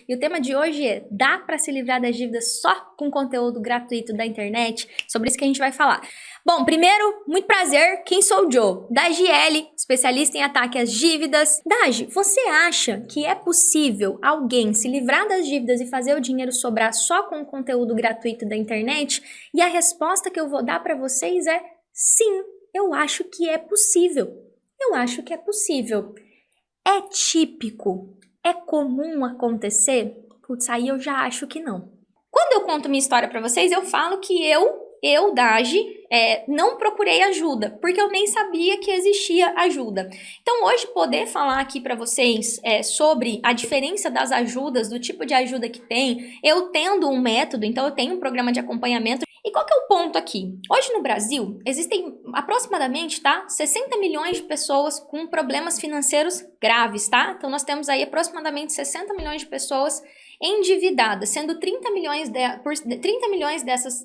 e o tema de hoje é: dá para se livrar das dívidas só com conteúdo gratuito da internet? Sobre isso que a gente vai falar. Bom, primeiro, muito prazer, quem sou o Joe? Da GL, especialista em ataque às dívidas. Dagi, você acha que é possível alguém se livrar das dívidas e fazer o dinheiro sobrar só com conteúdo gratuito da internet? E a resposta que eu vou dar para vocês é sim, eu acho que é possível. Eu acho que é possível. É típico? É comum acontecer? Putz, aí eu já acho que não. Quando eu conto minha história pra vocês, eu falo que Dagi, não procurei ajuda, porque eu nem sabia que existia ajuda. Então, hoje, poder falar aqui pra vocês sobre a diferença das ajudas, do tipo de ajuda que tem, eu tendo um método, então eu tenho um programa de acompanhamento. E qual que é o ponto aqui? Hoje no Brasil, existem aproximadamente, 60 milhões de pessoas com problemas financeiros graves, tá? Então nós temos aí aproximadamente 60 milhões de pessoas endividadas, sendo 30 milhões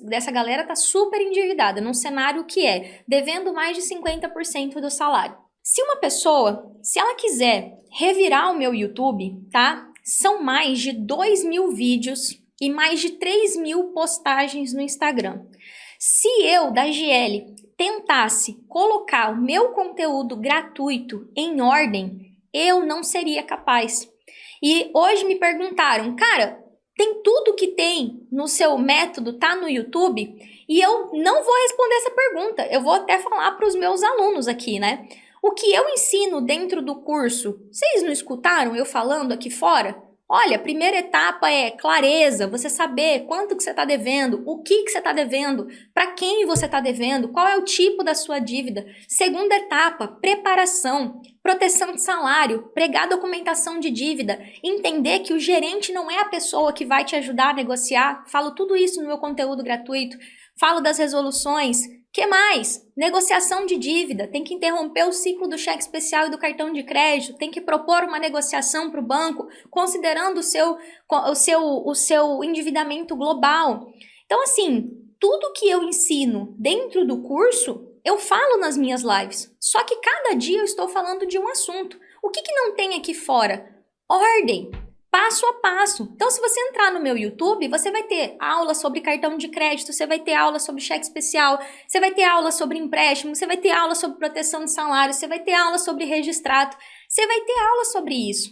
dessa galera tá super endividada, num cenário que é devendo mais de 50% do salário. Se uma pessoa, se ela quiser revirar o meu YouTube, tá? São mais de 2.000 vídeos e mais de 3.000 postagens no Instagram. Se eu, da GL, tentasse colocar o meu conteúdo gratuito em ordem, eu não seria capaz. E hoje me perguntaram, cara, tem tudo que tem no seu método, tá no YouTube? E eu não vou responder essa pergunta, eu vou até falar para os meus alunos aqui, né? O que eu ensino dentro do curso, vocês não escutaram eu falando aqui fora? Olha, a primeira etapa é clareza, você saber quanto que você está devendo, o que você está devendo, para quem você está devendo, qual é o tipo da sua dívida. Segunda etapa, preparação, proteção de salário, pregar documentação de dívida, entender que o gerente não é a pessoa que vai te ajudar a negociar. Falo tudo isso no meu conteúdo gratuito, falo das resoluções. Que mais? Negociação de dívida, tem que interromper o ciclo do cheque especial e do cartão de crédito, tem que propor uma negociação para o banco, considerando o seu endividamento global. Então, assim, tudo que eu ensino dentro do curso, eu falo nas minhas lives. Só que cada dia eu estou falando de um assunto. O que não tem aqui fora? Ordem. Passo a passo. Então, se você entrar no meu YouTube, você vai ter aula sobre cartão de crédito, você vai ter aula sobre cheque especial, você vai ter aula sobre empréstimo, você vai ter aula sobre proteção de salário, você vai ter aula sobre registrato, você vai ter aula sobre isso.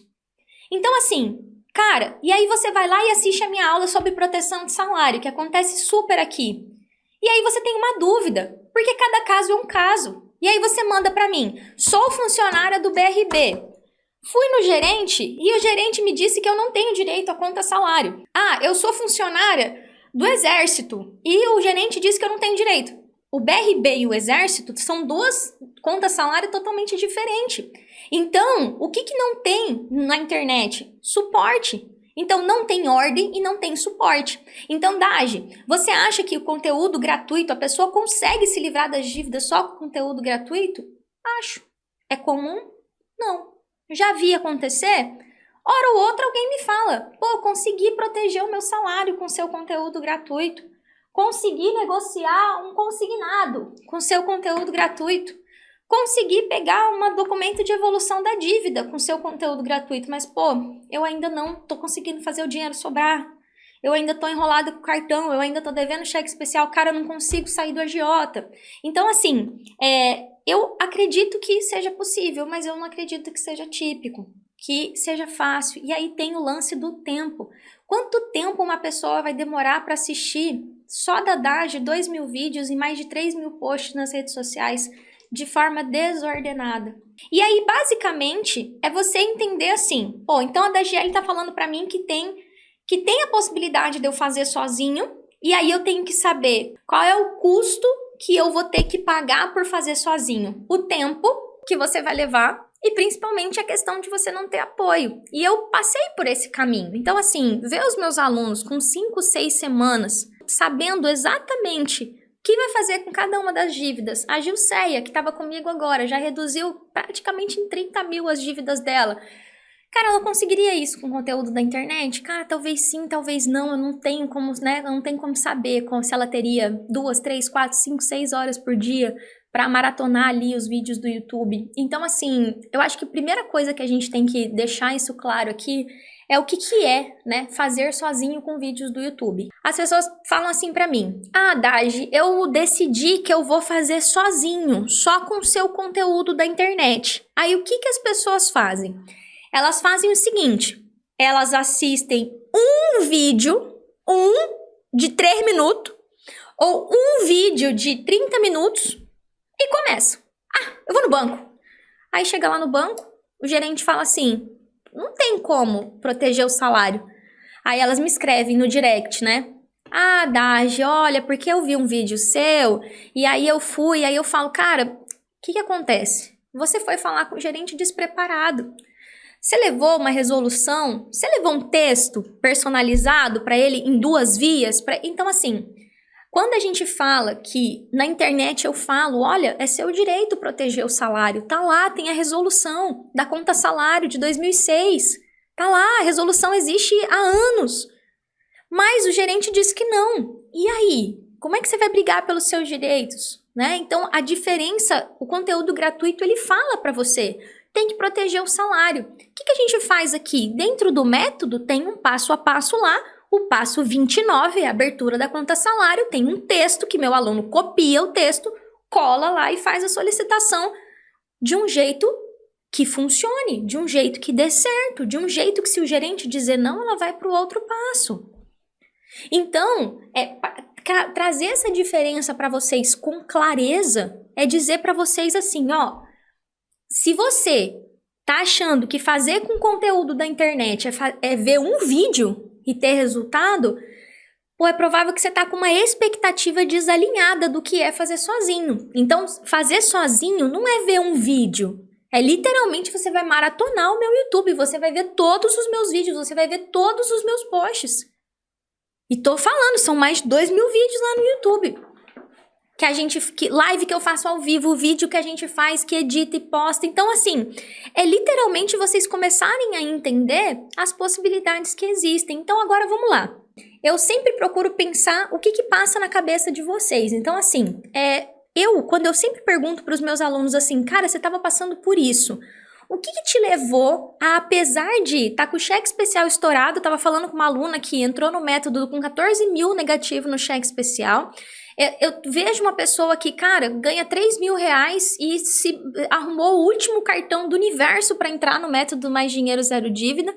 Então, assim, cara, e aí você vai lá e assiste a minha aula sobre proteção de salário, que acontece super aqui. E aí você tem uma dúvida, porque cada caso é um caso. E aí você manda pra mim, sou funcionária do BRB. Fui no gerente e o gerente me disse que eu não tenho direito a conta salário. Ah, eu sou funcionária do Exército e o gerente disse que eu não tenho direito. O BRB e o Exército são duas contas salário totalmente diferentes. Então, o que não tem na internet? Suporte. Então, não tem ordem e não tem suporte. Então, Dagi, você acha que o conteúdo gratuito, a pessoa consegue se livrar das dívidas só com conteúdo gratuito? Acho. É comum? Não. Já vi acontecer? Hora ou outra alguém me fala, pô, consegui proteger o meu salário com seu conteúdo gratuito. Consegui negociar um consignado com seu conteúdo gratuito. Consegui pegar um documento de evolução da dívida com seu conteúdo gratuito. Mas, pô, eu ainda não tô conseguindo fazer o dinheiro sobrar. Eu ainda tô enrolada com o cartão, eu ainda tô devendo cheque especial, cara, eu não consigo sair do agiota. Então, assim, eu acredito que seja possível, mas eu não acredito que seja típico, que seja fácil. E aí tem o lance do tempo. Quanto tempo uma pessoa vai demorar para assistir só da Dagi 2.000 vídeos e mais de 3.000 posts nas redes sociais de forma desordenada? E aí, basicamente, é você entender assim, pô, então a DGL tá falando para mim que tem a possibilidade de eu fazer sozinho, e aí eu tenho que saber qual é o custo que eu vou ter que pagar por fazer sozinho, o tempo que você vai levar e principalmente a questão de você não ter apoio. E eu passei por esse caminho. Então, assim, ver os meus alunos com 5, 6 semanas sabendo exatamente o que vai fazer com cada uma das dívidas. A Gilceia, que estava comigo agora, já reduziu praticamente em 30.000 as dívidas dela. Cara, ela conseguiria isso com conteúdo da internet? Cara, talvez sim, talvez não. Eu não tenho como, né? Eu não tenho como saber se ela teria 2, 3, 4, 5, 6 horas por dia para maratonar ali os vídeos do YouTube. Então, assim, eu acho que a primeira coisa que a gente tem que deixar isso claro aqui é o que é, né, fazer sozinho com vídeos do YouTube. As pessoas falam assim pra mim: ah, Dagi, eu decidi que eu vou fazer sozinho, só com o seu conteúdo da internet. Aí o que as pessoas fazem? Elas fazem o seguinte: elas assistem um vídeo, de 3 minutos, ou um vídeo de 30 minutos e começam. Ah, eu vou no banco. Aí chega lá no banco, o gerente fala assim: não tem como proteger o salário. Aí elas me escrevem no direct, né? Ah, Dagi, olha, porque eu vi um vídeo seu, e aí eu fui, aí eu falo, cara, o que acontece? Você foi falar com o gerente despreparado. Você levou uma resolução, você levou um texto personalizado para ele em 2 vias? Então, assim, quando a gente fala que na internet eu falo, olha, é seu direito proteger o salário, tá lá, tem a resolução da conta salário de 2006, tá lá, a resolução existe há anos, mas o gerente disse que não. E aí, como é que você vai brigar pelos seus direitos, né? Então, a diferença, o conteúdo gratuito, ele fala para você, tem que proteger o salário. O que a gente faz aqui? Dentro do método tem um passo a passo lá. O passo 29 é a abertura da conta salário, tem um texto que meu aluno copia o texto, cola lá e faz a solicitação de um jeito que funcione, de um jeito que dê certo, de um jeito que se o gerente dizer não, ela vai para o outro passo. Então, trazer essa diferença para vocês com clareza é dizer para vocês assim, ó, se você tá achando que fazer com conteúdo da internet é ver um vídeo e ter resultado, pô, é provável que você tá com uma expectativa desalinhada do que é fazer sozinho. Então, fazer sozinho não é ver um vídeo. É literalmente você vai maratonar o meu YouTube, você vai ver todos os meus vídeos, você vai ver todos os meus posts. E tô falando, são mais de 2.000 vídeos lá no YouTube. Live que eu faço ao vivo, vídeo que a gente faz, que edita e posta. Então, assim, é literalmente vocês começarem a entender as possibilidades que existem. Então, agora vamos lá. Eu sempre procuro pensar o que passa na cabeça de vocês. Então, assim, quando eu sempre pergunto para os meus alunos assim, cara, você estava passando por isso. O que te levou a, apesar de estar com o cheque especial estourado, eu estava falando com uma aluna que entrou no método com 14 mil negativo no cheque especial. Eu vejo uma pessoa que, cara, ganha 3 mil reais e se arrumou o último cartão do universo para entrar no método Mais Dinheiro Zero Dívida.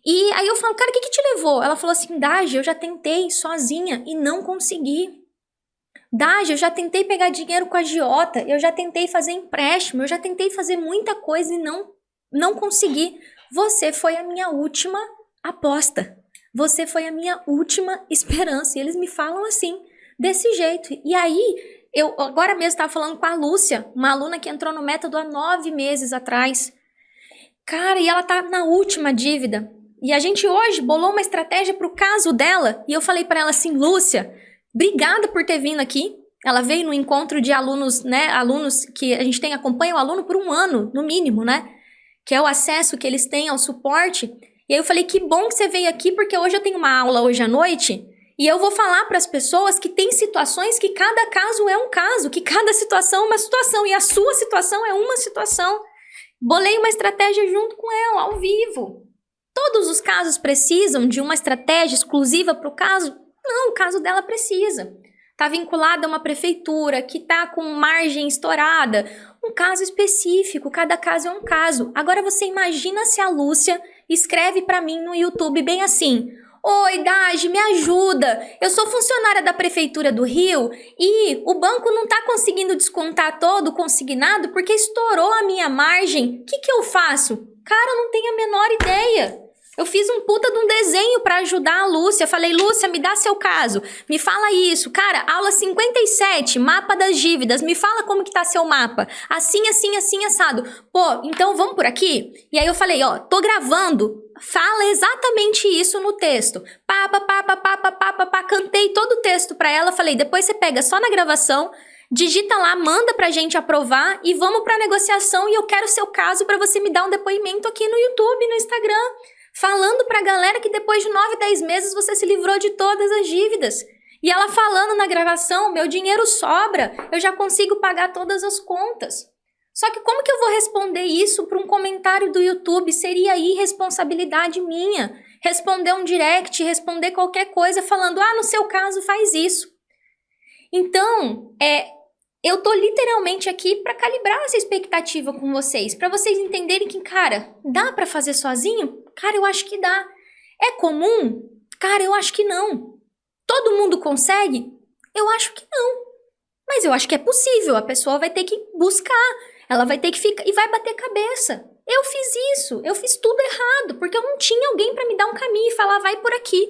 E aí eu falo, cara, o que te levou? Ela falou assim, Dagi, eu já tentei sozinha e não consegui. Dagi, eu já tentei pegar dinheiro com a agiota, eu já tentei fazer empréstimo, eu já tentei fazer muita coisa e não consegui. Você foi a minha última aposta. Você foi a minha última esperança. E eles me falam assim, desse jeito. E aí, eu agora mesmo estava falando com a Lúcia, uma aluna que entrou no método há 9 meses atrás. Cara, e ela tá na última dívida. E a gente hoje bolou uma estratégia para o caso dela. E eu falei para ela assim, Lúcia, obrigada por ter vindo aqui. Ela veio no encontro de alunos, né? Alunos que a gente acompanha o aluno por 1 ano, no mínimo, né? Que é o acesso que eles têm ao suporte. E aí eu falei, que bom que você veio aqui, porque hoje eu tenho uma aula hoje à noite. E eu vou falar para as pessoas que tem situações que cada caso é um caso, que cada situação é uma situação. E a sua situação é uma situação. Bolei uma estratégia junto com ela, ao vivo. Todos os casos precisam de uma estratégia exclusiva para o caso? Não, o caso dela precisa. Está vinculada a uma prefeitura que está com margem estourada. Um caso específico, cada caso é um caso. Agora você imagina se a Lúcia escreve para mim no YouTube bem assim: oi, Dagi, me ajuda. Eu sou funcionária da Prefeitura do Rio e o banco não está conseguindo descontar todo o consignado porque estourou a minha margem. O que eu faço? Cara, eu não tenho a menor ideia. Eu fiz um puta de um desenho para ajudar a Lúcia. Falei, Lúcia, me dá seu caso. Me fala isso. Cara, aula 57, mapa das dívidas. Me fala como que tá seu mapa. Assim, assim, assim, assado. Pô, então vamos por aqui? E aí eu falei, ó, tô gravando. Fala exatamente isso no texto. Cantei todo o texto pra ela. Falei, depois você pega só na gravação, digita lá, manda pra gente aprovar e vamos pra negociação e eu quero seu caso pra você me dar um depoimento aqui no YouTube, no Instagram. Falando pra galera que depois de 9, 10 meses você se livrou de todas as dívidas. E ela falando na gravação, meu dinheiro sobra, eu já consigo pagar todas as contas. Só que como que eu vou responder isso para um comentário do YouTube? Seria irresponsabilidade minha. Responder um direct, responder qualquer coisa falando, no seu caso faz isso. Então, eu tô literalmente aqui para calibrar essa expectativa com vocês, para vocês entenderem que, cara, dá para fazer sozinho? Cara, eu acho que dá. É comum? Cara, eu acho que não. Todo mundo consegue? Eu acho que não. Mas eu acho que é possível, a pessoa vai ter que buscar, ela vai ter que ficar e vai bater cabeça. Eu fiz isso, eu fiz tudo errado, porque eu não tinha alguém para me dar um caminho e falar, vai por aqui.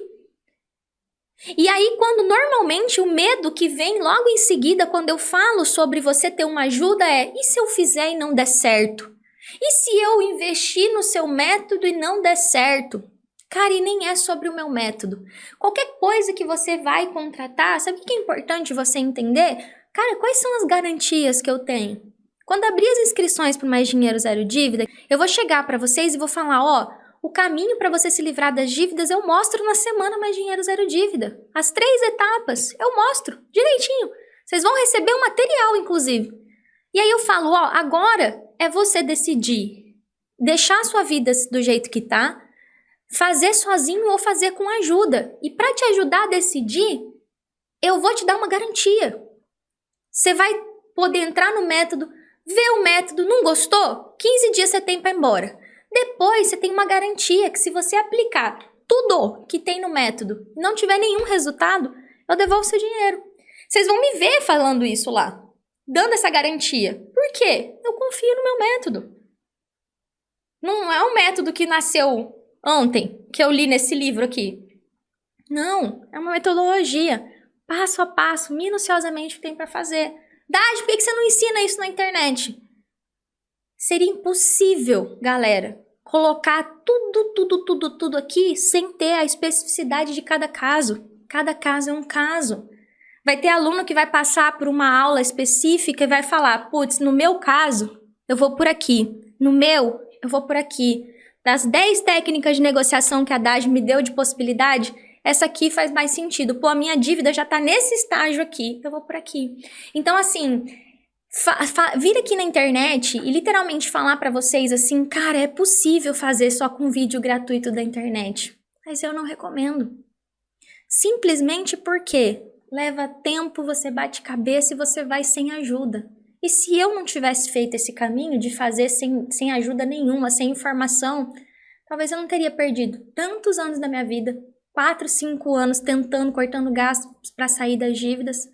E aí, quando normalmente o medo que vem logo em seguida, quando eu falo sobre você ter uma ajuda e se eu fizer e não der certo? E se eu investir no seu método e não der certo? Cara, e nem é sobre o meu método. Qualquer coisa que você vai contratar, sabe o que é importante você entender? Cara, quais são as garantias que eu tenho? Quando abrir as inscrições para Mais Dinheiro Zero Dívida, eu vou chegar para vocês e vou falar, o caminho para você se livrar das dívidas eu mostro na semana Mais Dinheiro Zero Dívida. As 3 etapas eu mostro direitinho. Vocês vão receber o material, inclusive. E aí eu falo, agora é você decidir deixar a sua vida do jeito que tá, fazer sozinho ou fazer com ajuda. E para te ajudar a decidir, eu vou te dar uma garantia. Você vai poder entrar no método, ver o método, não gostou? 15 dias você tem para ir embora. Depois você tem uma garantia que se você aplicar tudo que tem no método e não tiver nenhum resultado, eu devolvo seu dinheiro. Vocês vão me ver falando isso lá, dando essa garantia. Por quê? Eu confio no meu método. Não é um método que nasceu ontem, que eu li nesse livro aqui. Não, é uma metodologia, passo a passo, minuciosamente o que tem para fazer. Dade, por que você não ensina isso na internet? Seria impossível, galera, colocar tudo aqui sem ter a especificidade de cada caso. Cada caso é um caso. Vai ter aluno que vai passar por uma aula específica e vai falar, putz, no meu caso, eu vou por aqui. No meu, eu vou por aqui. Das 10 técnicas de negociação que a Dade me deu de possibilidade, essa aqui faz mais sentido. Pô, a minha dívida já tá nesse estágio aqui, eu vou por aqui. Então, assim, vir aqui na internet e literalmente falar pra vocês assim, cara, é possível fazer só com vídeo gratuito da internet. Mas eu não recomendo. Simplesmente porque leva tempo, você bate cabeça e você vai sem ajuda. E se eu não tivesse feito esse caminho de fazer sem ajuda nenhuma, sem informação, talvez eu não teria perdido tantos anos da minha vida, 4, 5 anos tentando, cortando gastos para sair das dívidas.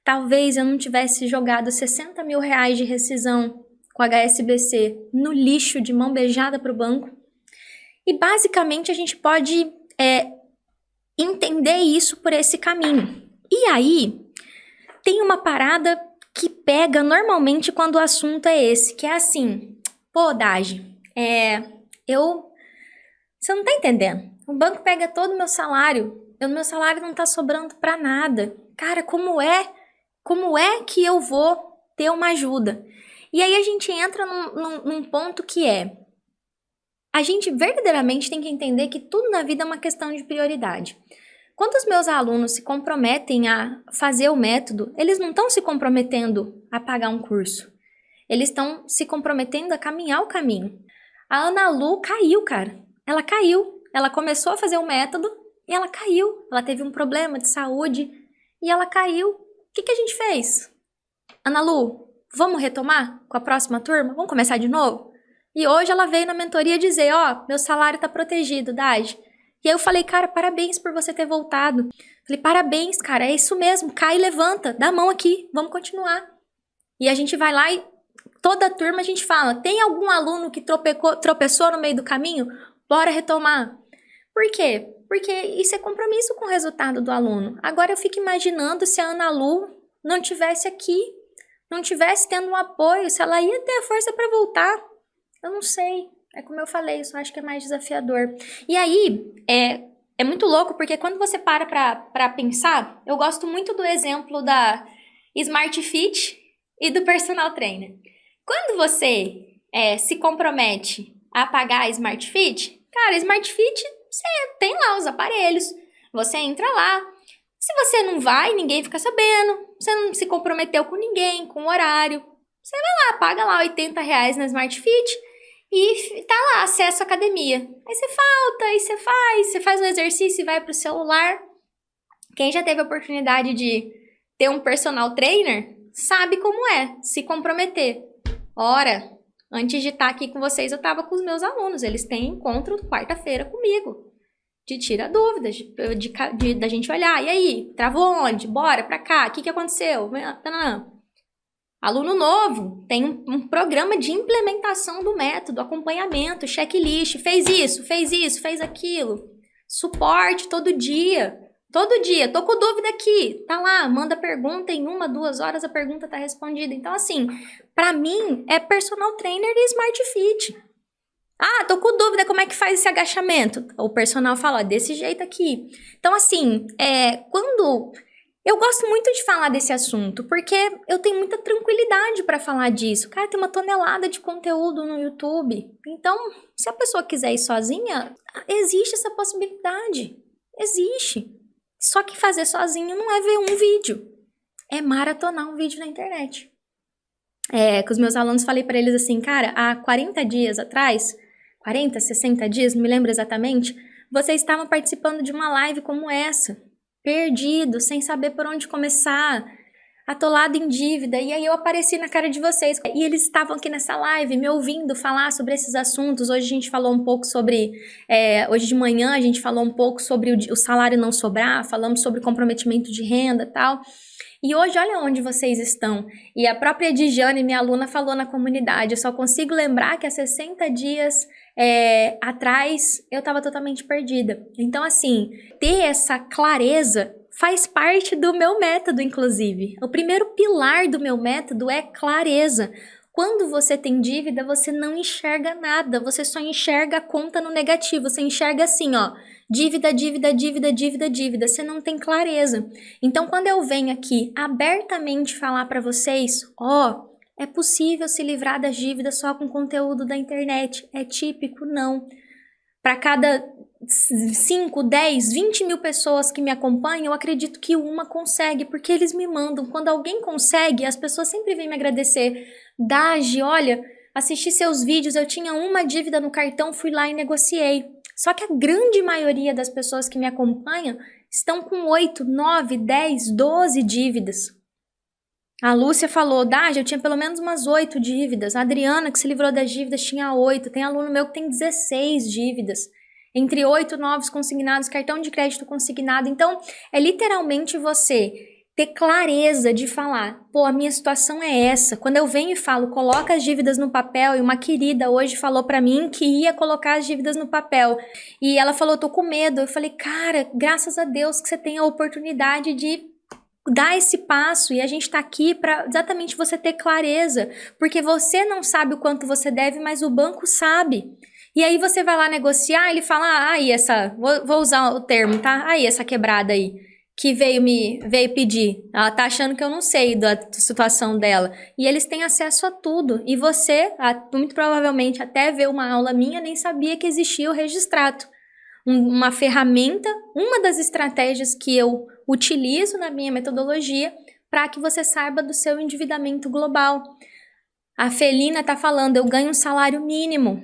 Talvez eu não tivesse jogado 60 mil reais de rescisão com a HSBC no lixo de mão beijada para o banco. E basicamente a gente pode entender isso por esse caminho. E aí, tem uma parada que pega normalmente quando o assunto é esse, que é assim, pô, Dage, você não tá entendendo. O banco pega todo o meu salário, meu salário não tá sobrando pra nada. Cara, como é que eu vou ter uma ajuda? E aí a gente entra num ponto que a gente verdadeiramente tem que entender que tudo na vida é uma questão de prioridade. Quando os meus alunos se comprometem a fazer o método, eles não estão se comprometendo a pagar um curso. Eles estão se comprometendo a caminhar o caminho. A Ana Lu caiu, cara. Ela caiu. Ela começou a fazer o método e ela caiu. Ela teve um problema de saúde e ela caiu. O que a gente fez? Ana Lu, vamos retomar com a próxima turma? Vamos começar de novo? E hoje ela veio na mentoria dizer, meu salário tá protegido, Dade. E aí eu falei, cara, parabéns por você ter voltado. Falei, parabéns, cara, é isso mesmo. Cai e levanta, dá a mão aqui, vamos continuar. E a gente vai lá e toda a turma a gente fala, tem algum aluno que tropeçou no meio do caminho? Bora retomar. Por quê? Porque isso é compromisso com o resultado do aluno. Agora eu fico imaginando se a Ana Lu não tivesse aqui, não tivesse tendo um apoio, se ela ia ter a força para voltar. Eu não sei. É como eu falei, eu só acho que é mais desafiador. E aí, é muito louco, porque quando você para pensar, eu gosto muito do exemplo da Smart Fit e do personal trainer. Quando você se compromete a pagar a Smart Fit, cara, Smart Fit, você tem lá os aparelhos, você entra lá, Se você não vai, ninguém fica sabendo, você não se comprometeu com ninguém, com o horário, você vai lá, paga lá R$ 80 na Smart Fit e tá lá, acesso à academia. Aí você falta, aí você faz o exercício e vai pro celular. Quem já teve a oportunidade de ter um personal trainer, sabe como é se comprometer. Ora, antes de estar aqui com vocês, eu estava com os meus alunos. Eles têm encontro quarta-feira comigo. De tira dúvidas, da gente olhar. E aí, travou onde? Bora pra cá. O que aconteceu? Aluno novo tem um programa de implementação do método, acompanhamento, checklist. Fez isso, fez aquilo. Suporte todo dia. Todo dia, tô com dúvida aqui, tá lá, manda pergunta, em 1, 2 horas a pergunta tá respondida. Então, assim, pra mim, é personal trainer e Smart Fit. Ah, tô com dúvida, como é que faz esse agachamento? O personal fala, ó, desse jeito aqui. Então, assim, quando... Eu gosto muito de falar desse assunto, porque eu tenho muita tranquilidade pra falar disso. Cara, tem uma tonelada de conteúdo no YouTube. Então, se a pessoa quiser ir sozinha, existe essa possibilidade. Existe. Só que fazer sozinho não é ver um vídeo, é maratonar um vídeo na internet. Com os meus alunos falei para eles assim, cara, há 40 dias atrás, 40, 60 dias, não me lembro exatamente, vocês estavam participando de uma live como essa, perdidos, sem saber por onde começar, atolado em dívida, e aí eu apareci na cara de vocês, e eles estavam aqui nessa live me ouvindo falar sobre esses assuntos. Hoje a gente falou um pouco sobre, hoje de manhã a gente falou um pouco sobre o salário não sobrar, falamos sobre comprometimento de renda e tal, e hoje olha onde vocês estão, e a própria Dijane, minha aluna, falou na comunidade, eu só consigo lembrar que há 60 dias atrás eu estava totalmente perdida. Então assim, ter essa clareza faz parte do meu método, inclusive. O primeiro pilar do meu método é clareza. Quando você tem dívida, você não enxerga nada, você só enxerga a conta no negativo, você enxerga assim, ó, dívida, dívida, dívida, dívida, dívida, você não tem clareza. Então, quando eu venho aqui abertamente falar para vocês, ó, é possível se livrar das dívidas só com conteúdo da internet, é típico? Não. Para cada 5, 10, 20 mil pessoas que me acompanham, eu acredito que uma consegue, porque eles me mandam. Quando alguém consegue, as pessoas sempre vêm me agradecer. Dagi, olha, assisti seus vídeos, eu tinha uma dívida no cartão, fui lá e negociei. Só que a grande maioria das pessoas que me acompanham estão com 8, 9, 10, 12 dívidas. A Lúcia falou, Dagi, eu tinha pelo menos umas 8 dívidas. A Adriana, que se livrou das dívidas, tinha 8. Tem aluno meu que tem 16 dívidas. Entre 8 novos consignados, cartão de crédito consignado. Então, é literalmente você ter clareza de falar, pô, a minha situação é essa. Quando eu venho e falo, coloca as dívidas no papel, e uma querida hoje falou pra mim que ia colocar as dívidas no papel. E ela falou, tô com medo. Eu falei, cara, graças a Deus que você tem a oportunidade de dar esse passo, e a gente tá aqui para exatamente você ter clareza, porque você não sabe o quanto você deve, mas o banco sabe. E aí você vai lá negociar, ele fala, aí essa, vou usar o termo, tá? Aí essa quebrada aí, que veio pedir, ela tá achando que eu não sei da situação dela, e eles têm acesso a tudo, e você, muito provavelmente, até ver uma aula minha, nem sabia que existia o Registrato. Uma ferramenta, uma das estratégias que eu utilizo na minha metodologia para que você saiba do seu endividamento global. A Felina tá falando, eu ganho um salário mínimo.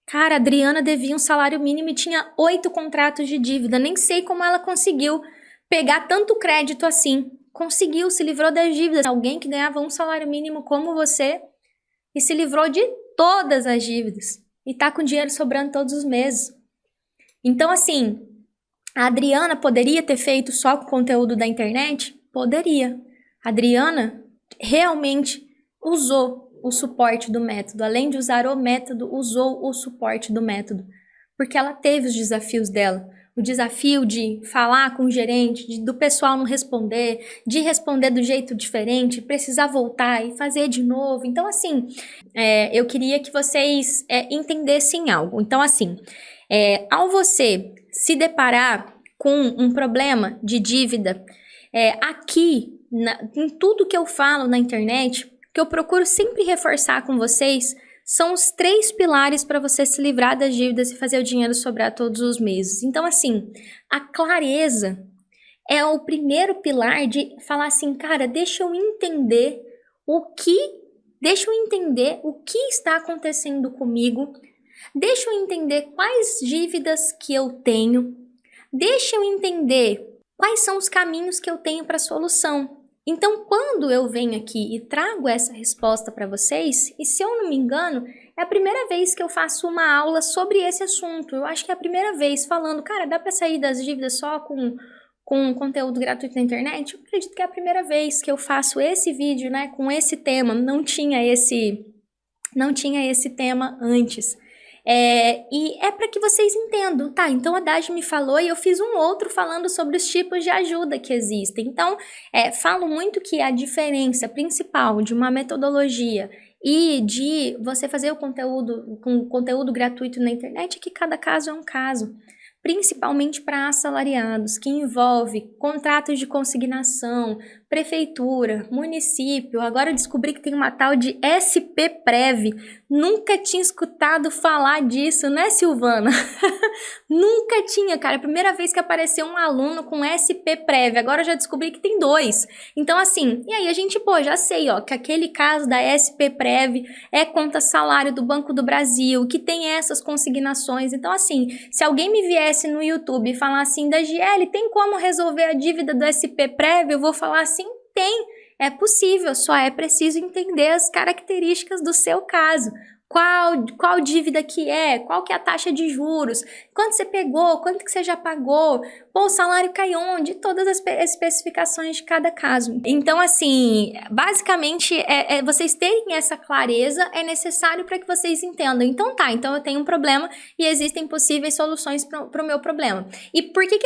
Cara, a Adriana devia um salário mínimo e tinha 8 contratos de dívida. Nem sei como ela conseguiu pegar tanto crédito assim. Conseguiu, se livrou das dívidas. Alguém que ganhava um salário mínimo como você e se livrou de todas as dívidas. E tá com dinheiro sobrando todos os meses. Então, assim, a Adriana poderia ter feito só com o conteúdo da internet? Poderia. A Adriana realmente usou o suporte do método. Além de usar o método, usou o suporte do método. Porque ela teve os desafios dela. O desafio de falar com o gerente, do pessoal não responder, de responder do jeito diferente, precisar voltar e fazer de novo. Então, assim, eu queria que vocês entendessem algo. Então, assim, ao você se deparar com um problema de dívida, aqui, em tudo que eu falo na internet, que eu procuro sempre reforçar com vocês, são os 3 pilares para você se livrar das dívidas e fazer o dinheiro sobrar todos os meses. Então, assim, a clareza é o primeiro pilar de falar assim, cara, deixa eu entender o que está acontecendo comigo, deixa eu entender quais dívidas que eu tenho, deixa eu entender quais são os caminhos que eu tenho para a solução. Então, quando eu venho aqui e trago essa resposta para vocês, e se eu não me engano, é a primeira vez que eu faço uma aula sobre esse assunto. Eu acho que é a primeira vez falando, cara, dá para sair das dívidas só com conteúdo gratuito na internet? Eu acredito que é a primeira vez que eu faço esse vídeo, né, com esse tema. Não tinha esse tema antes. E é para que vocês entendam, tá? Então a Dagi me falou e eu fiz um outro falando sobre os tipos de ajuda que existem. Então, falo muito que a diferença principal de uma metodologia e de você fazer o conteúdo com conteúdo gratuito na internet é que cada caso é um caso. Principalmente para assalariados, que envolve contratos de consignação, prefeitura, município. Agora eu descobri que tem uma tal de SPPrev. Nunca tinha escutado falar disso, né, Silvana? Nunca tinha, cara. Primeira vez que apareceu um aluno com SPPrev. Agora eu já descobri que tem 2. Então, assim, e aí a gente, já sei, que aquele caso da SPPrev é conta salário do Banco do Brasil, que tem essas consignações. Então, assim, se alguém me viesse no YouTube e falar assim, Dagiele, tem como resolver a dívida do SPPrev? Eu vou falar assim, tem. É possível, só é preciso entender as características do seu caso. Qual dívida que é? Qual que é a taxa de juros? Quanto você pegou? Quanto que você já pagou? O salário cai onde? Todas as especificações de cada caso. Então, assim, basicamente, vocês terem essa clareza é necessário para que vocês entendam. Então eu tenho um problema e existem possíveis soluções para o meu problema. E por que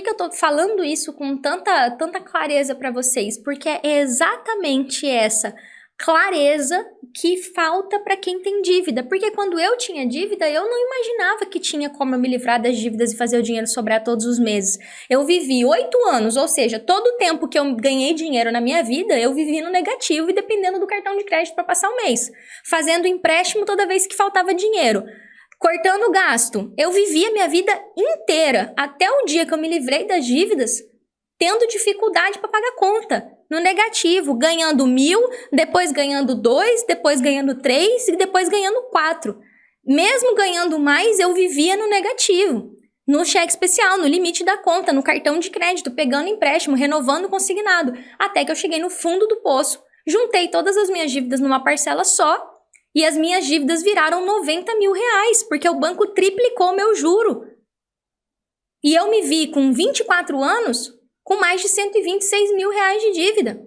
eu tô falando isso com tanta clareza para vocês? Porque é exatamente essa clareza que falta para quem tem dívida, porque quando eu tinha dívida, eu não imaginava que tinha como eu me livrar das dívidas e fazer o dinheiro sobrar todos os meses. Eu vivi 8 anos, ou seja, todo o tempo que eu ganhei dinheiro na minha vida, eu vivi no negativo e dependendo do cartão de crédito para passar o mês, fazendo empréstimo toda vez que faltava dinheiro, cortando o gasto. Eu vivi a minha vida inteira, até o dia que eu me livrei das dívidas, tendo dificuldade para pagar conta, no negativo, ganhando 1.000, depois ganhando 2, depois ganhando 3 e depois ganhando 4. Mesmo ganhando mais, eu vivia no negativo, no cheque especial, no limite da conta, no cartão de crédito, pegando empréstimo, renovando o consignado, até que eu cheguei no fundo do poço, juntei todas as minhas dívidas numa parcela só e as minhas dívidas viraram 90 mil reais, porque o banco triplicou meu juro. E eu me vi com 24 anos com mais de 126 mil reais de dívida.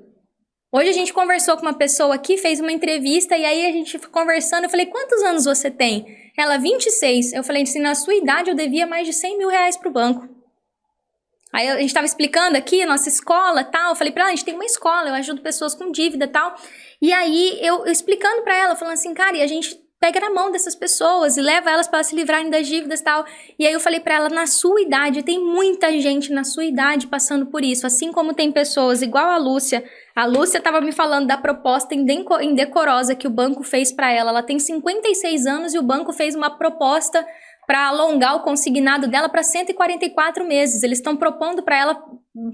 Hoje a gente conversou com uma pessoa aqui, fez uma entrevista, e aí a gente conversando, eu falei, quantos anos você tem? Ela, 26. Eu falei assim, na sua idade eu devia mais de 100 mil reais pro banco. Aí a gente tava explicando aqui, a nossa escola, tal, eu falei pra ela, a gente tem uma escola, eu ajudo pessoas com dívida, tal. E aí eu explicando pra ela, falando assim, cara, e a gente pega na mão dessas pessoas e leva elas para se livrarem das dívidas e tal. E aí eu falei para ela, na sua idade, tem muita gente na sua idade passando por isso. Assim como tem pessoas igual a Lúcia. A Lúcia estava me falando da proposta indecorosa que o banco fez para ela. Ela tem 56 anos e o banco fez uma proposta para alongar o consignado dela para 144 meses. Eles estão propondo para ela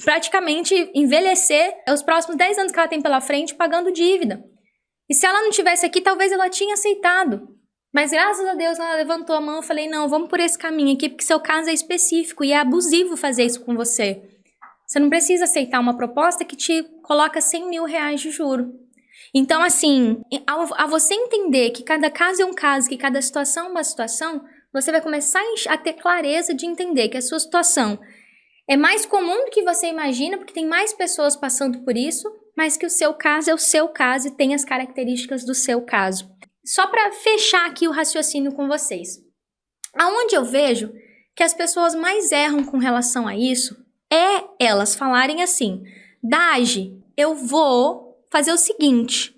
praticamente envelhecer os próximos 10 anos que ela tem pela frente pagando dívida. E se ela não tivesse aqui, talvez ela tinha aceitado. Mas graças a Deus ela levantou a mão e falei, não, vamos por esse caminho aqui, porque seu caso é específico e é abusivo fazer isso com você. Você não precisa aceitar uma proposta que te coloca 100 mil reais de juro. Então, assim, ao você entender que cada caso é um caso, que cada situação é uma situação, você vai começar a ter clareza de entender que a sua situação é mais comum do que você imagina, porque tem mais pessoas passando por isso, mas que o seu caso é o seu caso e tem as características do seu caso. Só para fechar aqui o raciocínio com vocês. Aonde eu vejo que as pessoas mais erram com relação a isso é elas falarem assim, Dagi, eu vou fazer o seguinte,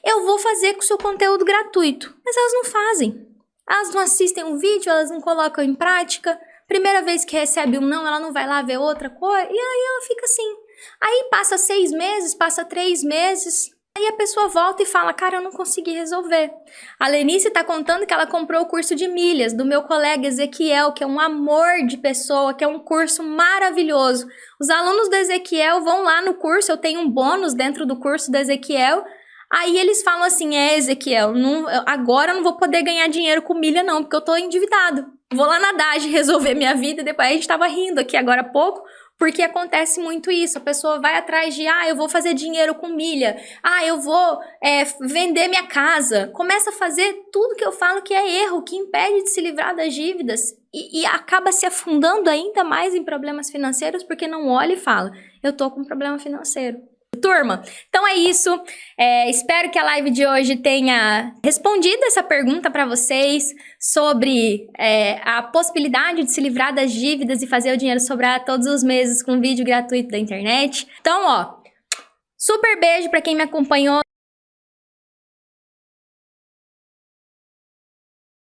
eu vou fazer com o seu conteúdo gratuito, mas elas não fazem. Elas não assistem um vídeo, elas não colocam em prática, primeira vez que recebe um não, ela não vai lá ver outra coisa, e aí ela fica assim. Aí passa 6 meses, passa 3 meses, Aí a pessoa volta e fala, cara, eu não consegui resolver. A Lenice tá contando que ela comprou o curso de milhas do meu colega Ezequiel, que é um amor de pessoa, que é um curso maravilhoso. Os alunos do Ezequiel vão lá no curso, eu tenho um bônus dentro do curso do Ezequiel. Aí eles falam assim, Ezequiel, agora eu não vou poder ganhar dinheiro com milha não, porque eu tô endividado. Vou lá na DAGE resolver minha vida, e depois a gente tava rindo aqui agora há pouco, porque acontece muito isso, a pessoa vai atrás de, eu vou fazer dinheiro com milha, eu vou vender minha casa, começa a fazer tudo que eu falo que é erro, que impede de se livrar das dívidas e acaba se afundando ainda mais em problemas financeiros porque não olha e fala, eu tô com um problema financeiro. Turma, então é isso, espero que a live de hoje tenha respondido essa pergunta para vocês sobre a possibilidade de se livrar das dívidas e fazer o dinheiro sobrar todos os meses com um vídeo gratuito da internet. Então, super beijo para quem me acompanhou.